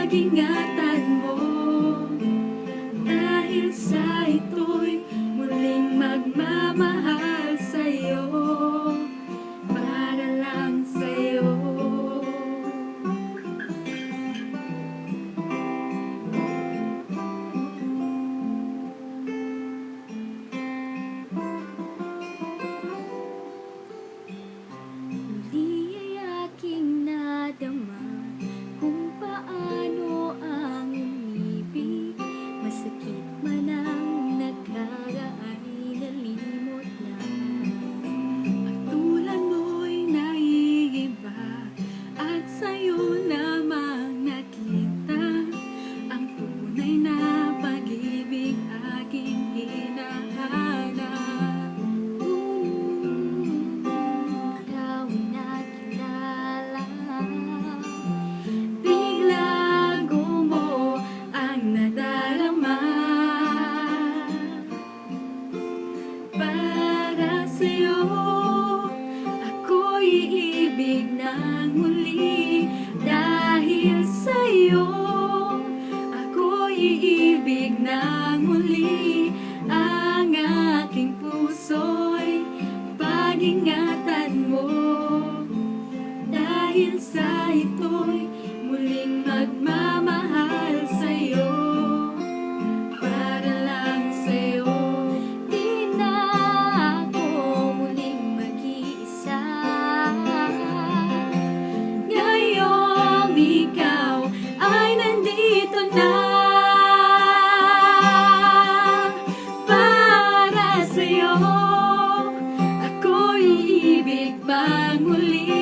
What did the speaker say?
pag-ingatan mo, dahil sa ito'y muling magmamahal sa'yo, para lang sa'yo. Muli ay aking nadama kung paano ang umibig. Masakit man ang nakaraan ay nalimot na. Pagtulan mo'y naiiba at sa'yo lamang nakita ang tunay na pag-ibig aking hinahanap. Ikaw ay nakilala, biglago mo ang nadarama. Para sa'yo ako'y iibig ng muli, dahil sa'yo ako'y iibig ng muli. Ang aking puso'y pag-ingatan mo, dahil sa ito'y muling magmamahal sa'yo, para lang sa'yo. Di na ako muling mag-iisa, ngayong ikaw ay nandito na. Para sa'yo ako'y iibig pang muli,